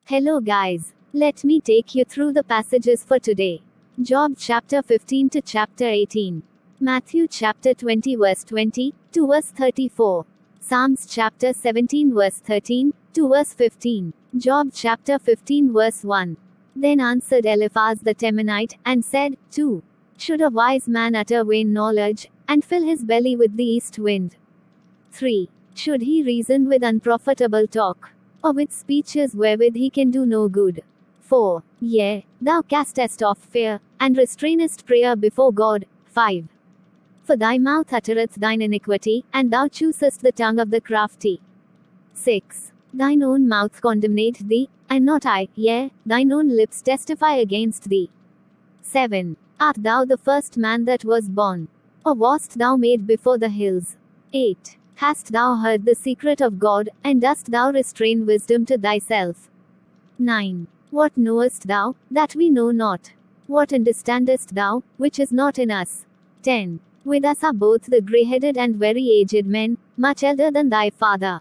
Hello guys. Let me take you through the passages for today. Job chapter 15 to chapter 18. Matthew chapter 20 verse 20 to verse 34. Psalms chapter 17 verse 13 to verse 15. Job chapter 15 verse 1. Then answered Eliphaz the Temanite, and said, 2. Should a wise man utter vain knowledge, and fill his belly with the east wind? 3. Should he reason with unprofitable talk, or with speeches wherewith he can do no good? 4. Yea, thou castest off fear, and restrainest prayer before God. 5. For thy mouth uttereth thine iniquity, and thou choosest the tongue of the crafty. 6. Thine own mouth condemneth thee, and not I, yea, thine own lips testify against thee. 7. Art thou the first man that was born? Or wast thou made before the hills? 8. Hast thou heard the secret of God, and dost thou restrain wisdom to thyself? 9. What knowest thou, that we know not? What understandest thou, which is not in us? 10. With us are both the grey-headed and very aged men, much elder than thy father.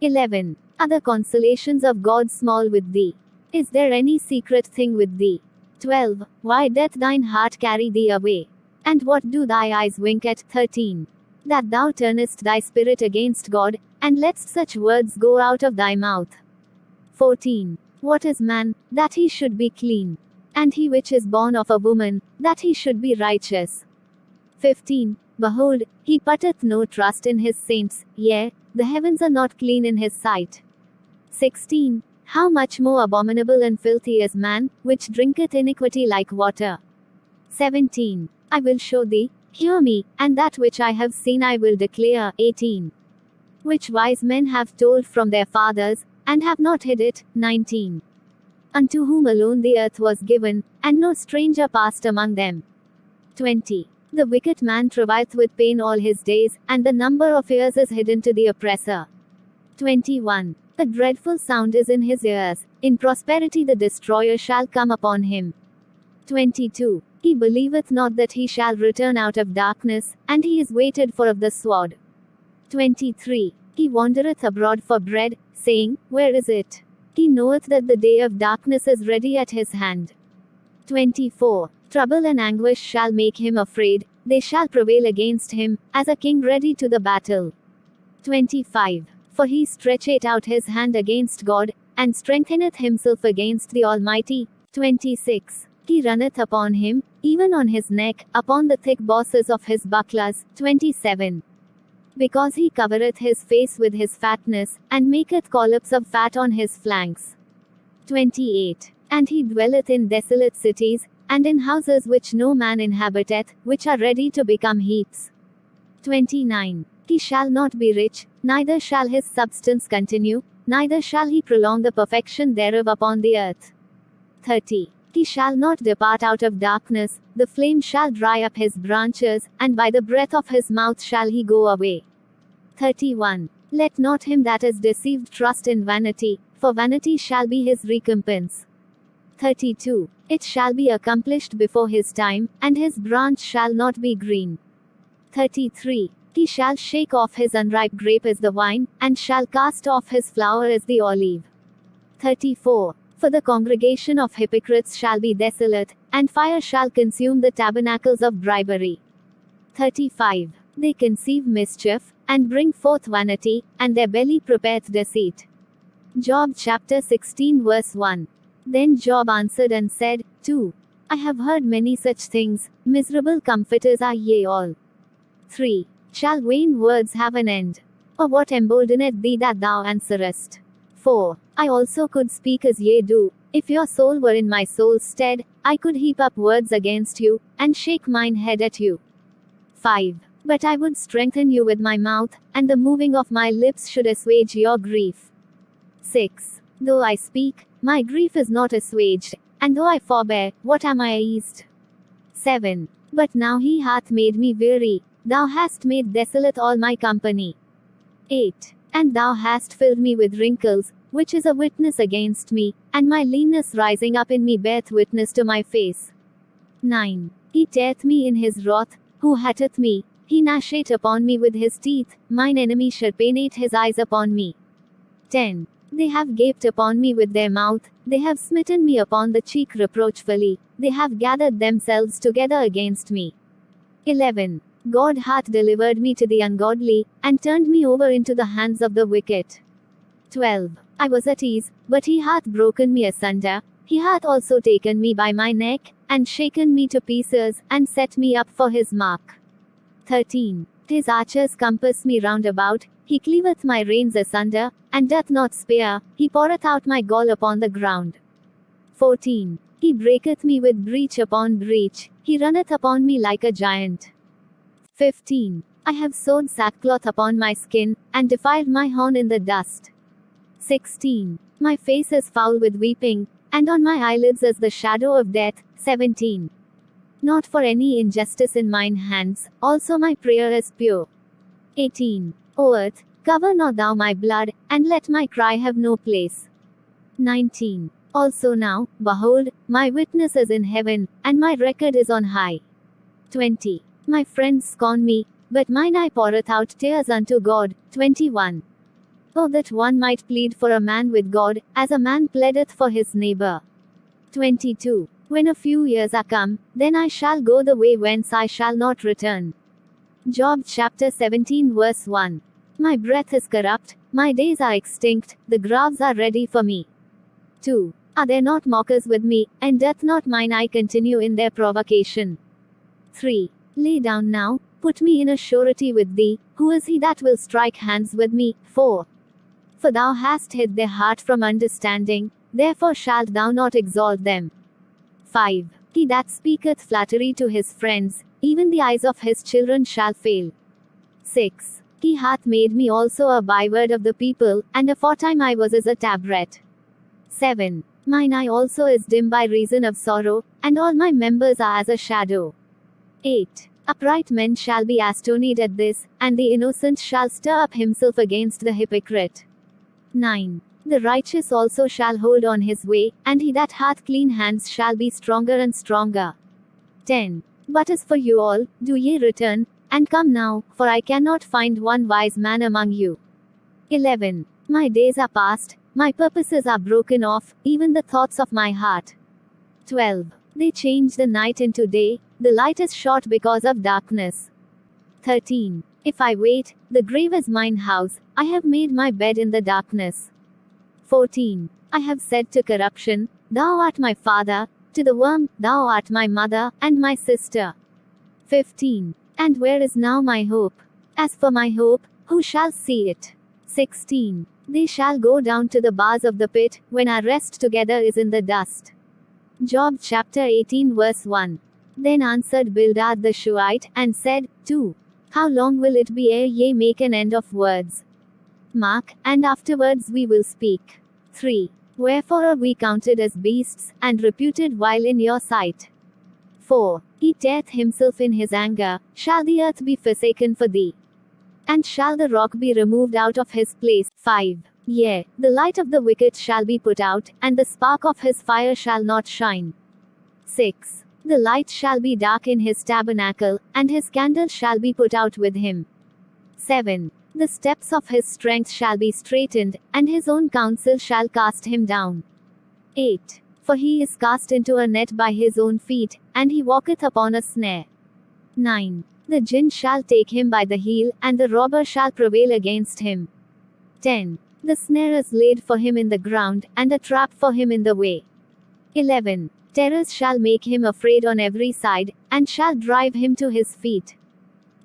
11. Are the consolations of God small with thee? Is there any secret thing with thee? 12. Why doth thine heart carry thee away? And what do thy eyes wink at? 13. That thou turnest thy spirit against God, and lettest such words go out of thy mouth. 14. What is man, that he should be clean? And he which is born of a woman, that he should be righteous? 15. Behold, he putteth no trust in his saints, yea, the heavens are not clean in his sight. 16. How much more abominable and filthy is man, which drinketh iniquity like water? 17. I will show thee, hear me, and that which I have seen I will declare. 18. Which wise men have told from their fathers, and have not hid it. 19. Unto whom alone the earth was given, and no stranger passed among them. 20. The wicked man travaileth with pain all his days, and the number of years is hidden to the oppressor. 21. A dreadful sound is in his ears, in prosperity the destroyer shall come upon him. 22. He believeth not that he shall return out of darkness, and he is waited for of the sword. 23. He wandereth abroad for bread, saying, where is it? He knoweth that the day of darkness is ready at his hand. 24. Trouble and anguish shall make him afraid, they shall prevail against him, as a king ready to the battle. 25. For he stretcheth out his hand against God, and strengtheneth himself against the Almighty. 26. He runneth upon him, even on his neck, upon the thick bosses of his bucklers. 27. Because he covereth his face with his fatness, and maketh collops of fat on his flanks. 28. And he dwelleth in desolate cities, and in houses which no man inhabiteth, which are ready to become heaps. 29. He shall not be rich, neither shall his substance continue, neither shall he prolong the perfection thereof upon the earth. 30. He shall not depart out of darkness, the flame shall dry up his branches, and by the breath of his mouth shall he go away. 31. Let not him that is deceived trust in vanity, for vanity shall be his recompense. 32. It shall be accomplished before his time, and his branch shall not be green. 33. He shall shake off his unripe grape as the wine, and shall cast off his flower as the olive. 34. For the congregation of hypocrites shall be desolate, and fire shall consume the tabernacles of bribery. 35. They conceive mischief, and bring forth vanity, and their belly prepareth deceit. Job chapter 16 verse 1. Then Job answered and said, 2. I have heard many such things, miserable comforters are ye all. 3. Shall vain words have an end? Or what emboldeneth thee that thou answerest? 4. I also could speak as ye do, if your soul were in my soul's stead, I could heap up words against you, and shake mine head at you. 5. But I would strengthen you with my mouth, and the moving of my lips should assuage your grief. 6. Though I speak, my grief is not assuaged, and though I forbear, what am I eased? 7. But now he hath made me weary, thou hast made desolate all my company. 8. And thou hast filled me with wrinkles, which is a witness against me, and my leanness rising up in me beareth witness to my face. 9. He teareth me in his wrath, who hateth me, he gnasheth upon me with his teeth, mine enemy shall penetrate his eyes upon me. 10. They have gaped upon me with their mouth, they have smitten me upon the cheek reproachfully, they have gathered themselves together against me. 11. God hath delivered me to the ungodly, and turned me over into the hands of the wicked. 12. I was at ease, but he hath broken me asunder, he hath also taken me by my neck, and shaken me to pieces, and set me up for his mark. 13. His archers compass me round about, he cleaveth my reins asunder, and doth not spare, he poureth out my gall upon the ground. 14. He breaketh me with breach upon breach, he runneth upon me like a giant. 15. I have sewed sackcloth upon my skin, and defiled my horn in the dust. 16. My face is foul with weeping, and on my eyelids is the shadow of death. 17. Not for any injustice in mine hands, also my prayer is pure. 18. O earth, cover not thou my blood, and let my cry have no place. 19. Also now, behold, my witness is in heaven, and my record is on high. 20. My friends scorn me, but mine eye poureth out tears unto God. 21. Oh, that one might plead for a man with God, as a man pleadeth for his neighbor. 22. When a few years are come, then I shall go the way whence I shall not return. Job chapter 17 verse 1. My breath is corrupt, my days are extinct, the graves are ready for me. 2. Are there not mockers with me, and doth not mine eye continue in their provocation? 3. Lay down now, put me in a surety with thee, who is he that will strike hands with me? 4. For thou hast hid their heart from understanding, therefore shalt thou not exalt them. 5. He that speaketh flattery to his friends, even the eyes of his children shall fail. 6. He hath made me also a byword of the people, and aforetime I was as a tabret. 7. Mine eye also is dim by reason of sorrow, and all my members are as a shadow. 8. Upright men shall be astonied at this, and the innocent shall stir up himself against the hypocrite. 9. The righteous also shall hold on his way, and he that hath clean hands shall be stronger and stronger. 10. But as for you all, do ye return, and come now, for I cannot find one wise man among you. 11. My days are past, my purposes are broken off, even the thoughts of my heart. 12. They change the night into day, the light is short because of darkness. 13. If I wait, the grave is mine house, I have made my bed in the darkness. 14. I have said to corruption, thou art my father, to the worm, thou art my mother, and my sister. 15. And where is now my hope? As for my hope, who shall see it? 16. They shall go down to the bars of the pit, when our rest together is in the dust. Job chapter 18 verse 1. Then answered Bildad the Shuhite, and said, 2. How long will it be ere ye make an end of words? Mark, and afterwards we will speak. 3. Wherefore are we counted as beasts, and reputed vile in your sight? 4. He teareth himself in his anger, shall the earth be forsaken for thee? And shall the rock be removed out of his place? 5. Yea, the light of the wicked shall be put out, and the spark of his fire shall not shine. 6. The light shall be dark in his tabernacle, and his candle shall be put out with him. 7. The steps of his strength shall be straitened, and his own counsel shall cast him down. 8. For he is cast into a net by his own feet, and he walketh upon a snare. 9. The gin shall take him by the heel, and the robber shall prevail against him. 10. The snare is laid for him in the ground, and a trap for him in the way. 11. Terrors shall make him afraid on every side, and shall drive him to his feet.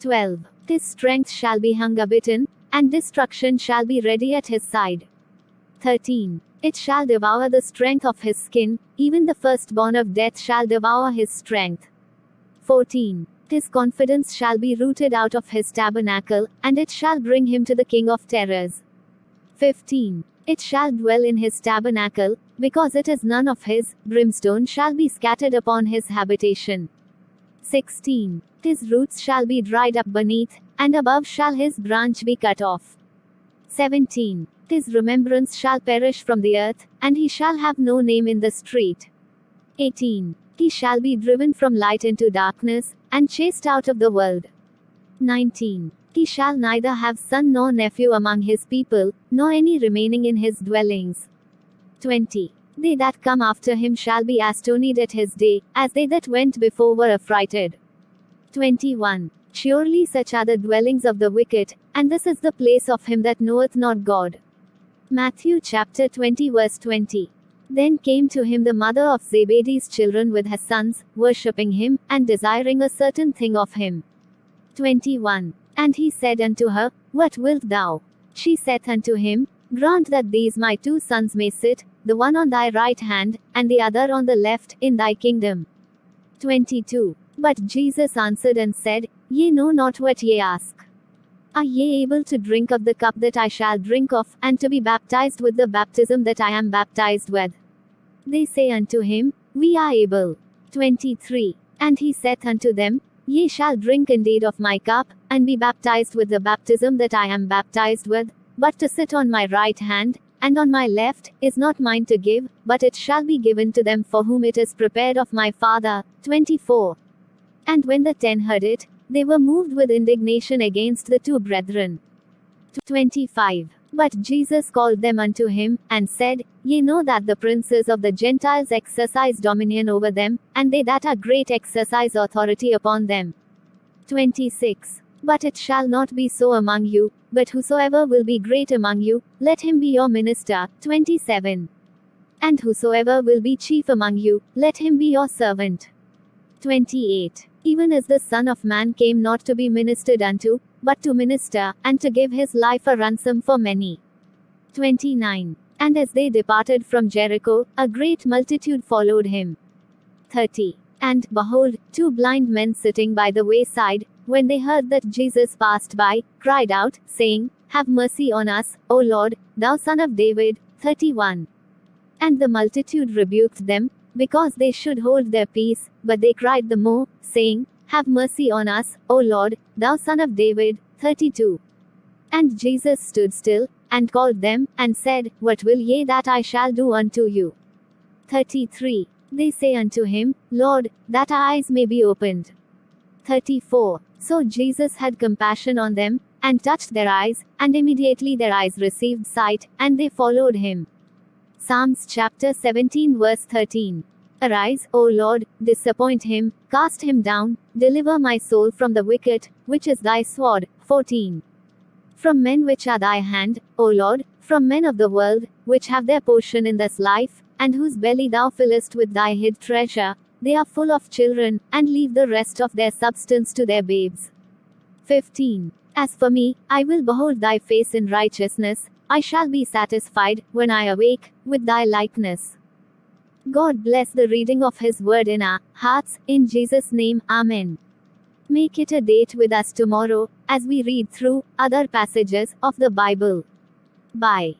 12. His strength shall be hunger bitten, and destruction shall be ready at his side. 13. It shall devour the strength of his skin, even the firstborn of death shall devour his strength. 14. His confidence shall be rooted out of his tabernacle, and it shall bring him to the king of terrors. 15. It shall dwell in his tabernacle, because it is none of his, brimstone shall be scattered upon his habitation. 16. His roots shall be dried up beneath, and above shall his branch be cut off. 17. His remembrance shall perish from the earth, and he shall have no name in the street. 18. He shall be driven from light into darkness, and chased out of the world. 19. He shall neither have son nor nephew among his people, nor any remaining in his dwellings. 20. They that come after him shall be astonished at his day, as they that went before were affrighted. 21. Surely such are the dwellings of the wicked, and this is the place of him that knoweth not God. Matthew chapter 20 verse 20. Then came to him the mother of Zebedee's children with her sons, worshipping him, and desiring a certain thing of him. 21. And he said unto her, What wilt thou? She saith unto him, Grant that these my 2 sons may sit, the one on thy right hand, and the other on the left, in thy kingdom. 22. But Jesus answered and said, Ye know not what ye ask. Are ye able to drink of the cup that I shall drink of, and to be baptized with the baptism that I am baptized with? They say unto him, We are able. 23. And he saith unto them, Ye shall drink indeed of my cup, and be baptized with the baptism that I am baptized with, but to sit on my right hand, and on my left, is not mine to give, but it shall be given to them for whom it is prepared of my Father. 24. And when the 10 heard it, they were moved with indignation against the 2 brethren. 25. But Jesus called them unto him, and said, Ye know that the princes of the Gentiles exercise dominion over them, and they that are great exercise authority upon them. 26. But it shall not be so among you, but whosoever will be great among you, let him be your minister. 27. And whosoever will be chief among you, let him be your servant. 28. Even as the Son of Man came not to be ministered unto, but to minister, and to give his life a ransom for many. 29. And as they departed from Jericho, a great multitude followed him. 30. And, behold, 2 blind men sitting by the wayside, when they heard that Jesus passed by, cried out, saying, Have mercy on us, O Lord, thou Son of David. 31. And the multitude rebuked them, because they should hold their peace, but they cried the more, saying, Have mercy on us, O Lord, thou Son of David. 32. And Jesus stood still, and called them, and said, What will ye that I shall do unto you? 33. They say unto him, Lord, that our eyes may be opened. 34. So Jesus had compassion on them, and touched their eyes, and immediately their eyes received sight, and they followed him. Psalms chapter 17 verse 13. Arise, O Lord, disappoint him, cast him down, deliver my soul from the wicked, which is thy sword. 14. From men which are thy hand, O Lord, from men of the world, which have their portion in this life, and whose belly thou fillest with thy hid treasure, they are full of children, and leave the rest of their substance to their babes. 15. As for me, I will behold thy face in righteousness, I shall be satisfied, when I awake, with thy likeness. God bless the reading of his word in our hearts, in Jesus' name, Amen. Make it a date with us tomorrow, as we read through other passages of the Bible. Bye.